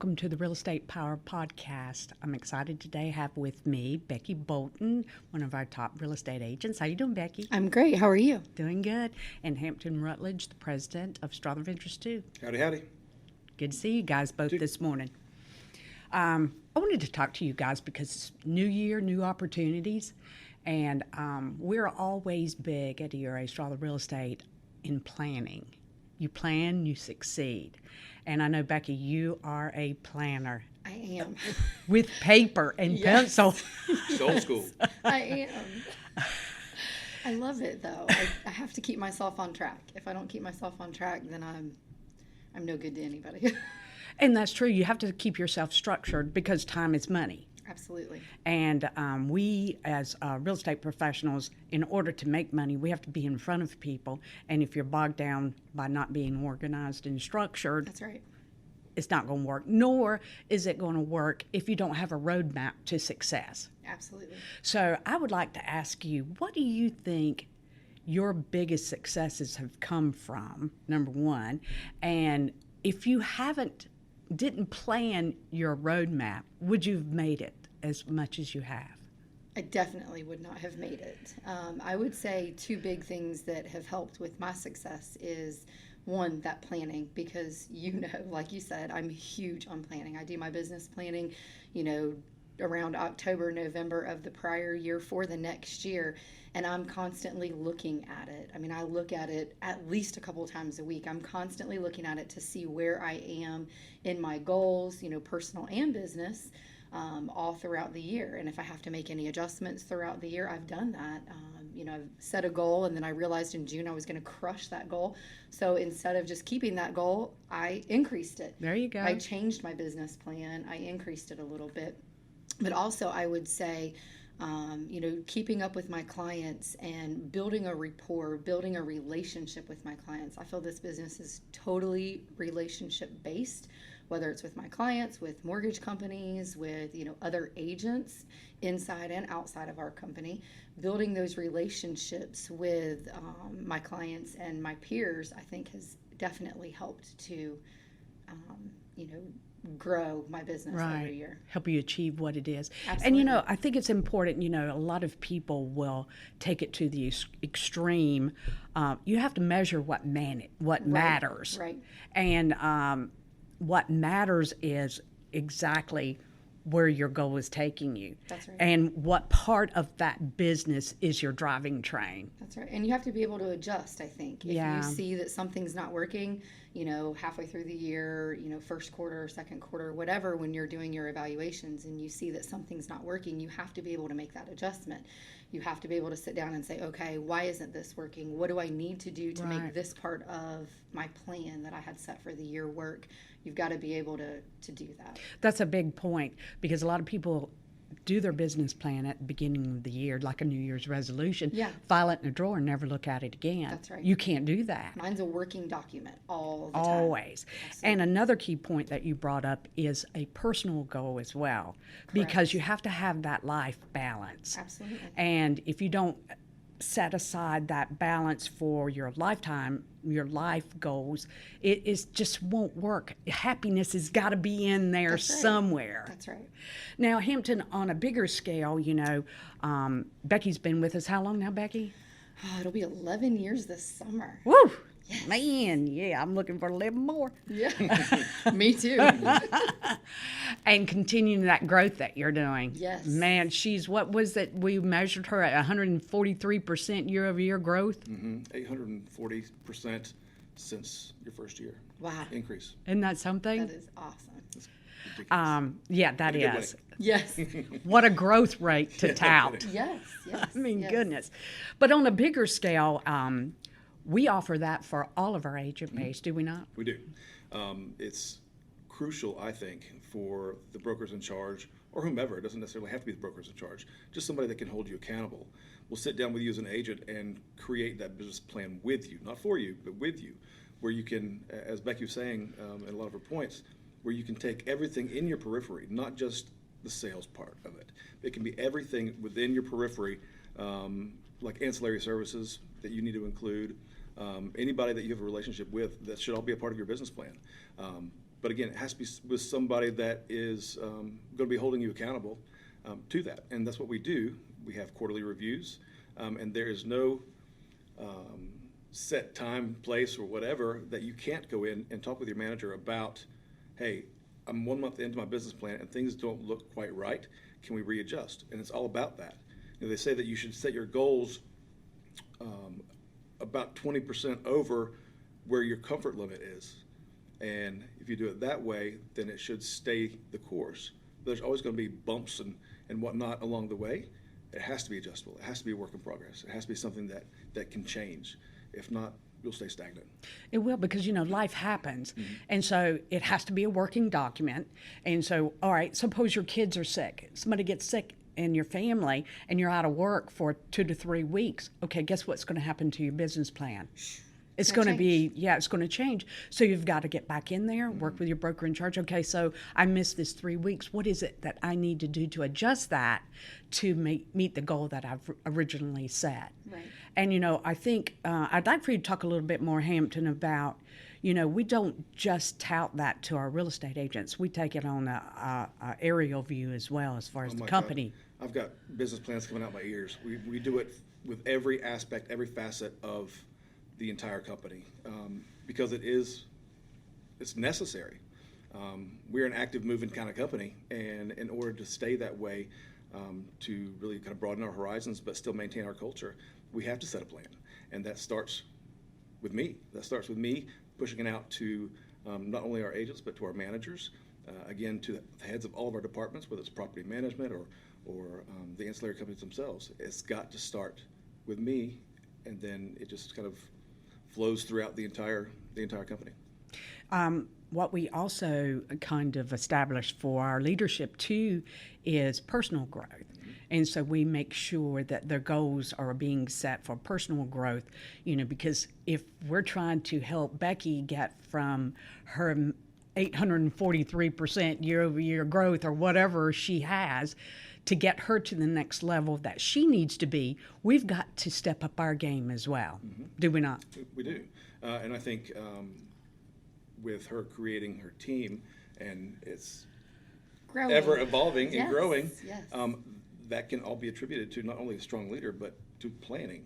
welcome to the Real Estate Power Podcast. I'm excited today to have with me Becki Bolton, one of our top real estate agents. How you doing, Becki? I'm great. How are you? Doing good. And Hampton Rutledge, the president of Strother Ventures 2. Howdy, howdy. Good to see you guys both this morning. I wanted to talk to you guys because it's new year, new opportunities, and we're always big at ERA Strother Real Estate in planning. You plan, you succeed. And I know, Becki, you are a planner. I am. With paper and pencil. It's old school. I am. I love it, though. I have to keep myself on track. If I don't keep myself on track, then I'm no good to anybody. And that's true. You have to keep yourself structured because time is money. Absolutely. And we, as real estate professionals, in order to make money, we have to be in front of people. And if you're bogged down by not being organized and structured, that's right. It's not going to work. Nor is it going to work if you don't have a roadmap to success. Absolutely. So I would like to ask you, what do you think your biggest successes have come from, number one? And if you didn't plan your roadmap, would you have made it as much as you have? I definitely would not have made it. I would say two big things that have helped with my success is, one, that planning, because, like you said, I'm huge on planning. I do my business planning, around October, November of the prior year for the next year, and I'm constantly looking at it. I mean, I look at it at least a couple of times a week. I'm constantly looking at it to see where I am in my goals, personal and business, all throughout the year. And if I have to make any adjustments throughout the year, I've done that. I've set a goal, and then I realized in June I was going to crush that goal. So instead of just keeping that goal, I increased it. There you go. I changed my business plan. I increased it a little bit. But also I would say, keeping up with my clients and building a rapport, building a relationship with my clients. I feel this business is totally relationship based, whether it's with my clients, with mortgage companies, with, other agents inside and outside of our company. Building those relationships with my clients and my peers, I think, has definitely helped to, grow my business every year. Help you achieve what it is. Absolutely. And, I think it's important, a lot of people will take it to the extreme. You have to measure what matters. Right. And what matters is exactly where your goal is taking you. That's right. And what part of that business is your driving train. That's right. And you have to be able to adjust, I think. If you see that something's not working, halfway through the year, first quarter, second quarter, whatever, when you're doing your evaluations and you see that something's not working, you have to be able to make that adjustment. You have to be able to sit down and say, okay, why isn't this working? What do I need to do to make this part of my plan that I had set for the year work? You've got to be able to do that. That's a big point, because a lot of people do their business plan at the beginning of the year, like a New Year's resolution, file it in a drawer and never look at it again. That's right. You can't do that. Mine's a working document all the time. Always. Absolutely. And another key point that you brought up is a personal goal as well, because you have to have that life balance. Absolutely. And if you don't set aside that balance for your lifetime, your life goals, it just won't work. Happiness has got to be in there somewhere. That's right. Now, Hampton, on a bigger scale, Becki's been with us how long now, Becki? It'll be 11 years this summer. Woo! Yes. Man, yeah, I'm looking for 11 more. Yeah, me too. And continuing that growth that you're doing. Yes. Man, what was it? We measured her at 143% year-over-year growth. 840% since your first year. Wow. Increase. Isn't that something? That is awesome. Yeah, that In a good is. way. Yes. What a growth rate to tout. Yes. I mean, yes. goodness. But on a bigger scale, we offer that for all of our agent base, do we not? We do. It's crucial, I think, for the brokers in charge, or whomever. It doesn't necessarily have to be the brokers in charge. Just somebody that can hold you accountable. We'll sit down with you as an agent and create that business plan with you, not for you, but with you, where you can, as Becki was saying in a lot of her points, where you can take everything in your periphery, not just the sales part of it. It can be everything within your periphery, like ancillary services that you need to include, anybody that you have a relationship with, that should all be a part of your business plan. But again, it has to be with somebody that is going to be holding you accountable to that. And that's what we do. We have quarterly reviews, and there is no set time, place, or whatever that you can't go in and talk with your manager about, hey, I'm 1 month into my business plan and things don't look quite right. Can we readjust? And it's all about that. You know, they say that you should set your goals about 20% over where your comfort limit is. And if you do it that way, then it should stay the course. There's always going to be bumps and whatnot along the way. It has to be adjustable. It has to be a work in progress. It has to be something that can change. If not, you'll stay stagnant. It will, because, you know, life happens. And so it has to be a working document. And so, all right, suppose your kids are sick. Somebody gets sick in your family and you're out of work for 2 to 3 weeks. Okay, guess what's going to happen to your business plan? It's going to be, it's going to change. So you've got to get back in there, work with your broker in charge. Okay, so I missed this 3 weeks. What is it that I need to do to adjust that to meet the goal that I've originally set? Right. And, you know, I think I'd like for you to talk a little bit more, Hampton, about, you know, we don't just tout that to our real estate agents. We take it on a aerial view as well, as far as the company. God. I've got business plans coming out my ears. We do it with every aspect, every facet of the entire company, because it's necessary. We're an active moving kind of company, and in order to stay that way, to really kind of broaden our horizons but still maintain our culture, we have to set a plan. And that starts with me. That starts with me pushing it out to not only our agents but to our managers, again, to the heads of all of our departments, whether it's property management or the ancillary companies themselves. It's got to start with me, and then it just kind of flows throughout the entire company. What we also kind of established for our leadership too is personal growth. And so we make sure that their goals are being set for personal growth, you know, because if we're trying to help Becki get from her 843% year-over-year growth or whatever she has, to get her to the next level that she needs to be, we've got to step up our game as well. Do we not? We do. And I think with her creating her team, and it's Growing. ever evolving and Yes, growing, yes. that can all be attributed to not only a strong leader, but to planning.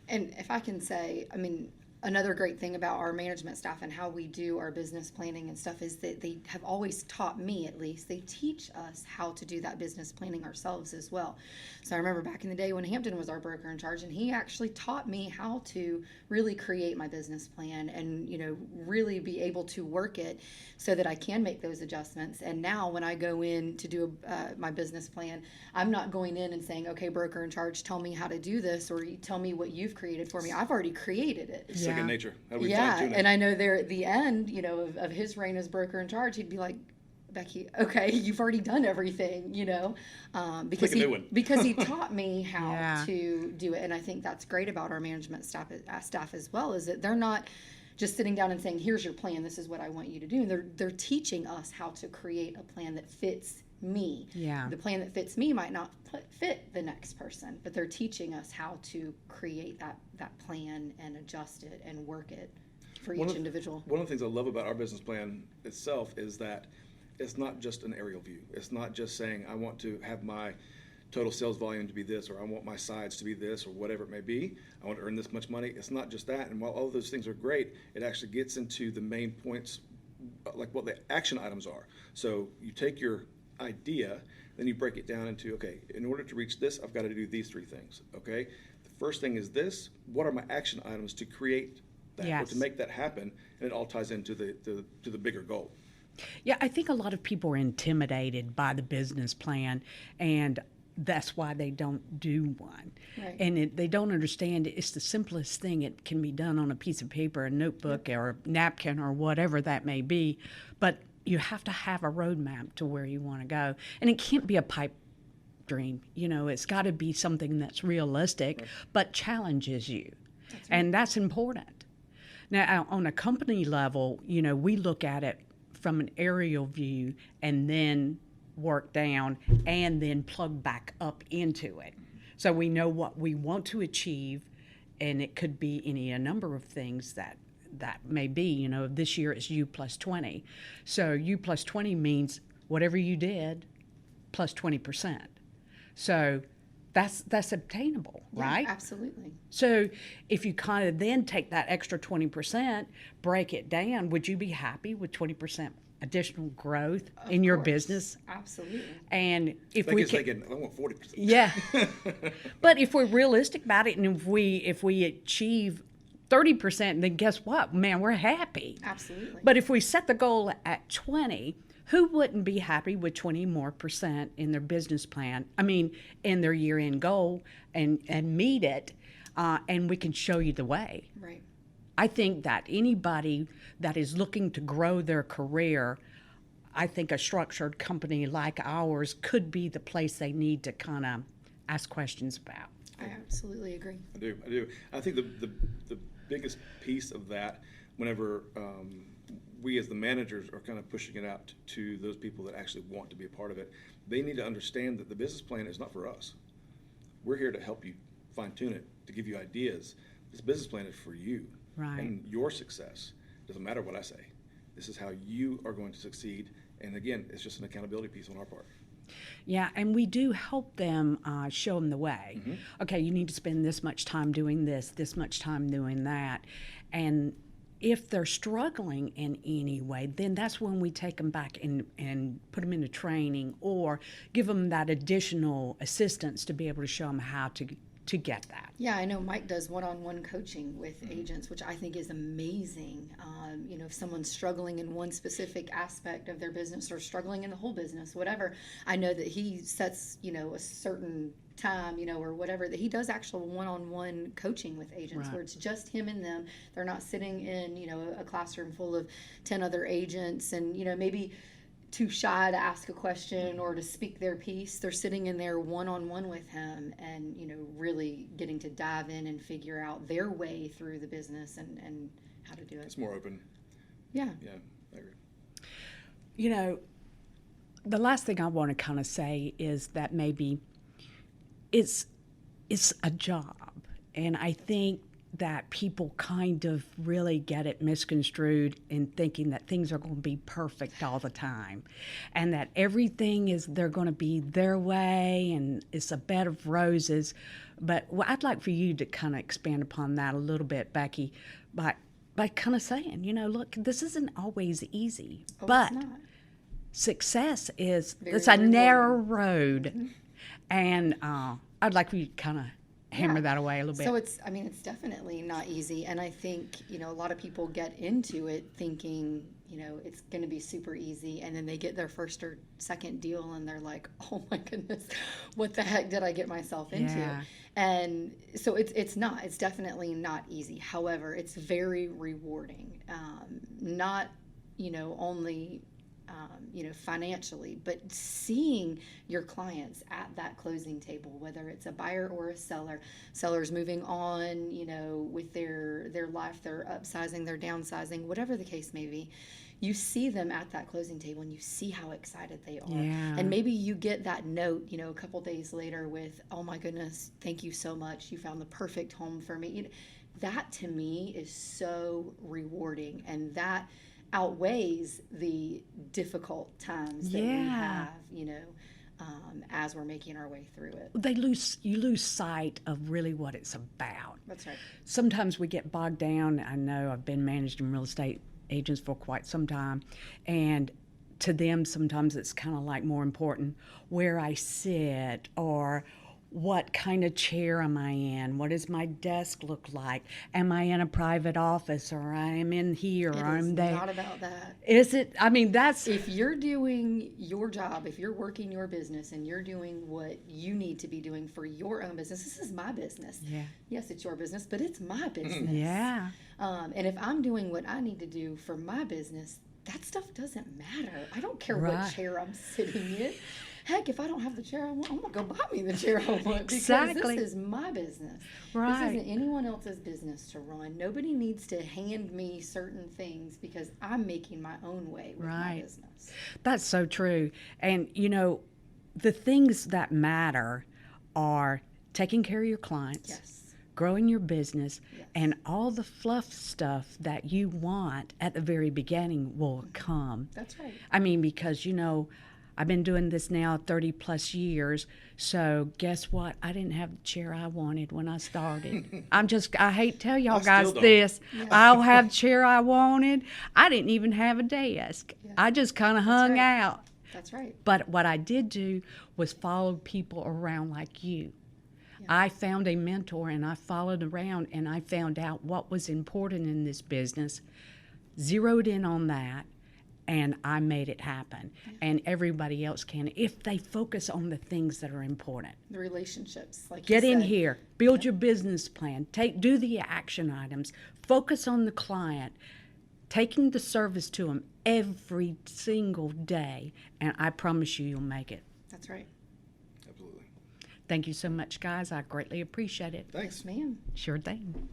And if I can say, I mean, another great thing about our management staff and how we do our business planning and stuff is that they have always taught me, at least, they teach us how to do that business planning ourselves as well. So I remember back in the day when Hampton was our broker in charge, and he actually taught me how to really create my business plan and, you know, really be able to work it so that I can make those adjustments. And now when I go in to do my business plan, I'm not going in and saying, okay, broker in charge, tell me how to do this, or you tell me what you've created for me. I've already created it. It's second nature. How do we Yeah, fine-tune it? and I know there at the end, you know, of his reign as broker in charge, he'd be like, Becki, okay, you've already done everything, you know, because Pick a new one. because he taught me how Yeah. to do it. And I think that's great about our management staff as well, is that they're not just sitting down and saying, here's your plan, this is what I want you to do. And they're teaching us how to create a plan that fits me. Yeah. The plan that fits me might not fit the next person, but they're teaching us how to create that plan and adjust it and work it for each individual. One of the things I love about our business plan itself is that it's not just an aerial view. It's not just saying, I want to have my total sales volume to be this, or I want my sides to be this, or whatever it may be. I want to earn this much money. It's not just that. And while all of those things are great, it actually gets into the main points, like what the action items are. So you take your idea, then you break it down into, okay, in order to reach this, I've got to do these 3 things, okay? The first thing is this. What are my action items to create that, or Yes. to make that happen? And it all ties into the bigger goal. Yeah, I think a lot of people are intimidated by the business plan, and that's why they don't do one. Right. And they don't understand it's the simplest thing. It can be done on a piece of paper, a notebook, or a napkin, or whatever that may be. But you have to have a roadmap to where you want to go. And it can't be a pipe dream. You know, it's got to be something that's realistic, but challenges you. And that's important. Now, on a company level, you know, we look at it from an aerial view and then work down and then plug back up into it. So we know what we want to achieve, and it could be a number of things that may be. You know, this year it's you plus 20. So you plus 20 means whatever you did plus 20%. So that's obtainable, Yeah, right? absolutely. So if you kind of then take that extra 20%, break it down, would you be happy with 20% additional growth in your course. business? Absolutely. And if They we can can, say, I want 40%. yeah. But if we're realistic about it, and if we achieve 30%, then guess what? Man, we're happy. Absolutely. But if we set the goal at 20, who wouldn't be happy with 20 more percent in their business plan? I mean, in their year-end goal and meet it, and we can show you the way. Right. I think that anybody that is looking to grow their career, I think a structured company like ours could be the place they need to kind of ask questions about. I absolutely agree. I do. I think the biggest piece of that, whenever we as the managers are kind of pushing it out to those people that actually want to be a part of it, they need to understand that the business plan is not for us. We're here to help you fine tune it, to give you ideas. This business plan is for you and your success. Doesn't matter what I say. This is how you are going to succeed. And again, it's just an accountability piece on our part. Yeah, and we do help them, show them the way. Mm-hmm. Okay, you need to spend this much time doing this much time doing that. And if they're struggling in any way, then that's when we take them back and put them into training or give them that additional assistance to be able to show them how to get that. Yeah, I know Mike does one-on-one coaching with agents, which I think is amazing. If someone's struggling in one specific aspect of their business or struggling in the whole business, whatever, I know that he sets, a certain time, or whatever, that he does actual one-on-one coaching with agents where it's just him and them. They're not sitting in, a classroom full of 10 other agents and, maybe too shy to ask a question or to speak their piece. They're sitting in there one-on-one with him and, really getting to dive in and figure out their way through the business and how to do it. It's more open. Yeah. Yeah, I agree. The last thing I want to kind of say is that maybe it's a job. And I think that people kind of really get it misconstrued in thinking that things are going to be perfect all the time and that they're going to be their way and it's a bed of roses. But I'd like for you to kind of expand upon that a little bit, Becki, by kind of saying, look, this isn't always easy, but it's not. Success is, Very it's a rewarding. narrow road. And I'd like for you to kind of hammer that away a little bit. So it's definitely not easy. And I think, a lot of people get into it thinking, it's going to be super easy. And then they get their first or second deal and they're like, oh my goodness, what the heck did I get myself into? Yeah. And so it's definitely not easy. However, it's very rewarding. Not, only financially, but seeing your clients at that closing table, whether it's a buyer or a seller, sellers moving on, with their life, they're upsizing, they're downsizing, whatever the case may be, you see them at that closing table and you see how excited they are. Yeah. And maybe you get that note, a couple days later with, oh my goodness, thank you so much. You found the perfect home for me. That to me is so rewarding, and that outweighs the difficult times that we have, as we're making our way through it. You lose sight of really what it's about. That's right. Sometimes we get bogged down. I know I've been managing real estate agents for quite some time, and to them sometimes it's kind of like more important where I sit or what kind of chair am I in? What does my desk look like? Am I in a private office or I am in here or I'm there? It's not about that. Is it? I mean, that's... If you're doing your job, if you're working your business and you're doing what you need to be doing for your own business, this is my business. Yeah. Yes, it's your business, but it's my business. Yeah. And if I'm doing what I need to do for my business, that stuff doesn't matter. I don't care what chair I'm sitting in. Heck, if I don't have the chair I want, I'm going to go buy me the chair I want because this is my business. Right. This isn't anyone else's business to run. Nobody needs to hand me certain things because I'm making my own way with my business. That's so true. And, the things that matter are taking care of your clients, growing your business, Yes. and all the fluff stuff that you want at the very beginning will come. That's right. I mean, because, I've been doing this now 30 plus years. So guess what? I didn't have the chair I wanted when I started. I hate to tell y'all I still guys don't. this. I'll have the chair I wanted. I didn't even have a desk. Yeah. I just kind of hung right. out. That's right. But what I did do was follow people around like you. I found a mentor and I followed around and I found out what was important in this business, zeroed in on that, and I made it happen. And everybody else can if they focus on the things that are important. The relationships, like Get you in said. here, build your business plan, do the action items, focus on the client, taking the service to them every single day, and I promise you'll make it. That's right. Absolutely. Thank you so much, guys. I greatly appreciate it. Thanks. Yes, ma'am. Sure thing.